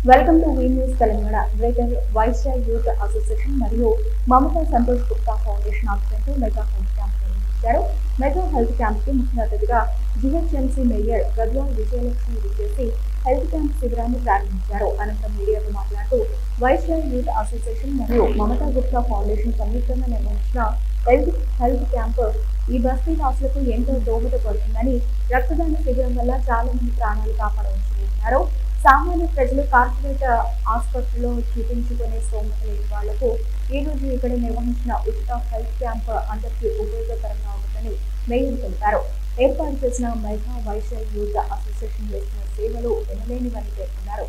Welcome to V news Telangana. Greater viceroy youth association మరియు Mamata Santosh Gupta foundation ఆధ్వర్యంలో mega health camp నిర్వహించారు. Mega health camp కి ముఖ్య అతిథిగా జిహెచ్ఎంసీ మేయర్ గద్వాల్ విజయలక్ష్మి విచ్చేసి హెల్త్ క్యాంప్ శిబిరాన్ని ప్రారంభించారు. అనంతరం మీడియాతో మాట్లాడుతూ వైస్రాయ్ యూత్ అసోసియేషన్ మరియు మమతా గుప్తా ఫౌండేషన్ సంయుక్తంగా నిర్వహించిన హెల్త్ క్యాంప్ ఈ బస్తీ వాసులకు ఎంతో దోహదపడుతుందని, రక్తదాన శిబిరం వల్ల చాలా మంది ప్రాణాలు కాపాడవచ్చున్నారు. సామాన్య ప్రజలు కార్పొరేట్ ఆసుపత్రిలో చూపించుకునే స్తోమత లేని వాళ్లకు ఈ రోజు ఇక్కడ నిర్వహించిన ఉచిత హెల్త్ క్యాంప్ అందరికీ ఉపయోగకరంగా ఉంటుందని మేయర్ తెలిపారు. ఏర్పాటు చేసిన మెగా వైస్రాయ్ యూత్ అసోసియేషన్ చేస్తున్న సేవలు ఎనలేనివని పేర్కొన్నారు.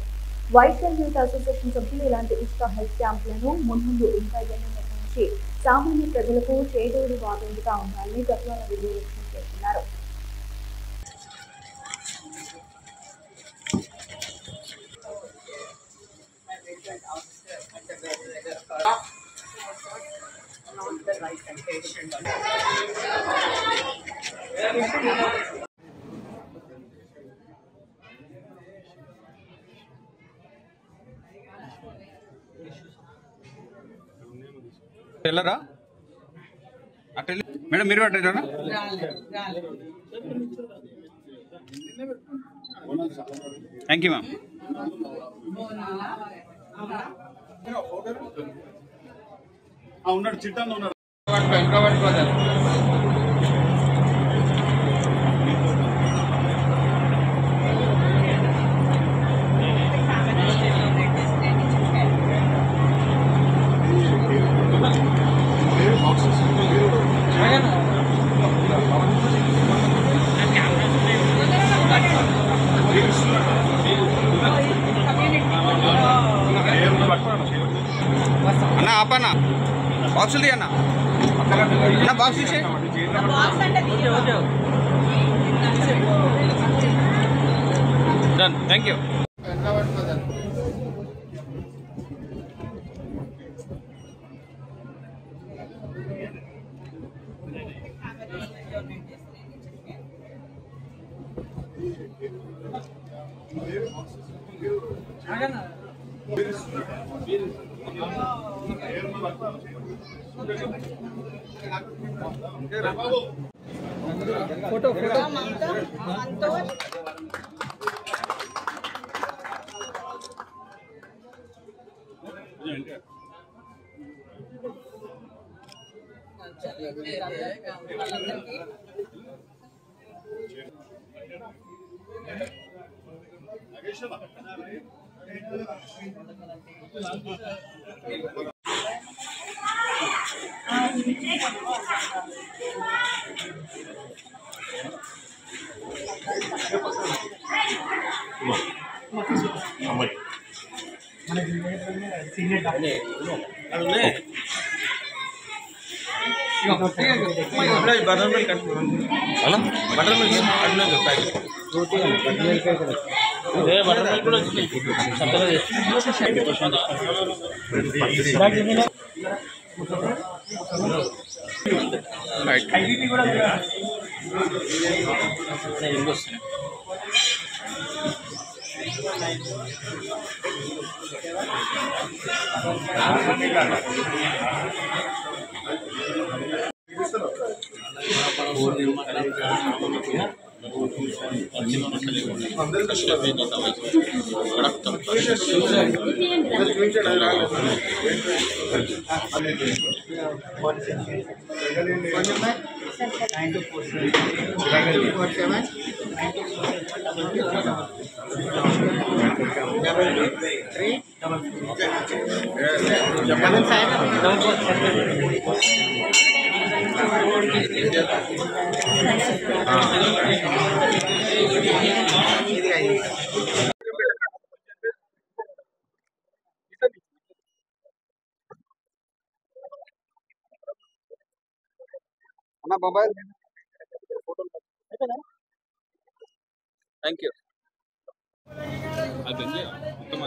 వైస్రాయ్ యూత్ అసోసియేషన్ సభ్యులు ఇలాంటి ఉచిత హెల్త్ క్యాంపులను ముందు ఇంకా ఎన్నో నిర్వహించి సామాన్య ప్రజలకు చేదోడు వాదోడుగా ఉండాలని గద్వాల విజయలక్ష్మి పేర్కొన్నారు. వెళ్ళరా మేడం, మీరు అట్లా థ్యాంక్ యూ మ్యామ్. ఉన్నాడు చిట్టాను ఉన్నాడు. అన్న ఆపన్నా బాక్సులు తీ అన్న బాక్స్ తీసే డన్. Thank you. फोटो అన్న మొబైల్ థ్యాంక్ యూ. అదండి మొత్తం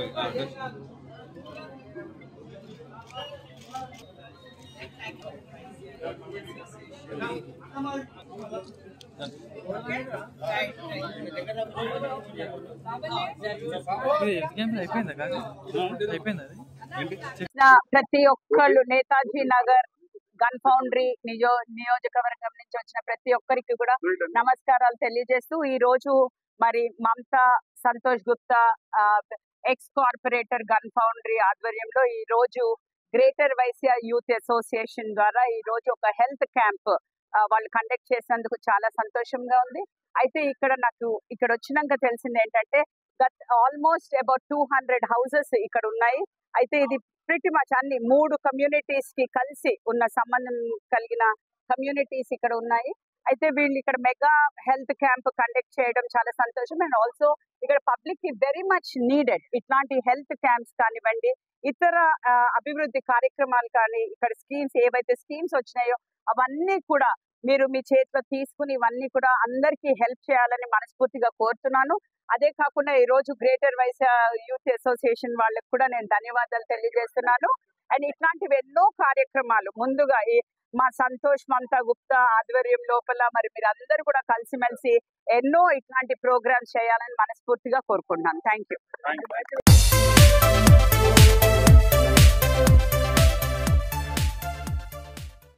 ప్రతి ఒక్కళ్ళు నేతాజీ నగర్ గన్ ఫౌండరీ నియోజకవర్గం నుంచి వచ్చిన ప్రతి ఒక్కరికి కూడా నమస్కారాలు తెలియజేస్తూ ఈ రోజు మరి Mamata Santosh Gupta ex corporator gun foundry ఆధ్వర్యంలో ఈ రోజు గ్రేటర్ వైశ్య యూత్ అసోసియేషన్ ద్వారా ఈ రోజు ఒక హెల్త్ క్యాంప్ వాళ్ళు కండక్ట్ చేసినందుకు చాలా సంతోషంగా ఉంది. అయితే నాకు ఇక్కడ వచ్చినాక తెలిసింది ఏంటంటే ఆల్మోస్ట్ అబౌట్ 200 హౌసెస్ ఇక్కడ ఉన్నాయి. అయితే ఇది ప్రిటి మచ్ అన్ని 3 కమ్యూనిటీస్ కి కలిసి ఉన్న సంబంధం కలిగిన కమ్యూనిటీస్ ఇక్కడ ఉన్నాయి. అయితే వీళ్ళు ఇక్కడ మెగా హెల్త్ క్యాంప్ కండక్ట్ చేయడం చాలా సంతోషం. అండ్ ఆల్సో ఇక్కడ పబ్లిక్ కి వెరీ మచ్ నీడెడ్ ఇట్లాంటి హెల్త్ క్యాంప్స్ కానివ్వండి, ఇతర అభివృద్ధి కార్యక్రమాలు కానీ, ఇక్కడ స్కీమ్స్ ఏవైతే స్కీమ్స్ వచ్చినాయో అవన్నీ కూడా మీరు మీ చేతిలో తీసుకుని ఇవన్నీ కూడా అందరికీ హెల్ప్ చేయాలని మనస్ఫూర్తిగా కోరుతున్నాను. అదే కాకుండా ఈ రోజు గ్రేటర్ వైశ్య యూత్ అసోసియేషన్ వాళ్ళకి కూడా నేను ధన్యవాదాలు తెలియజేస్తున్నాను. అండ్ ఇట్లాంటివి ఎన్నో కార్యక్రమాలు ముందుగా మా సంతోష్ మమతా గుప్తా ఆధ్వర్యం లోపల మరి మీరు అందరూ కూడా కలిసిమెలిసి ఎన్నో ఇట్లాంటి ప్రోగ్రామ్స్ చేయాలని మనస్ఫూర్తిగా కోరుకుంటున్నాను. Thank you.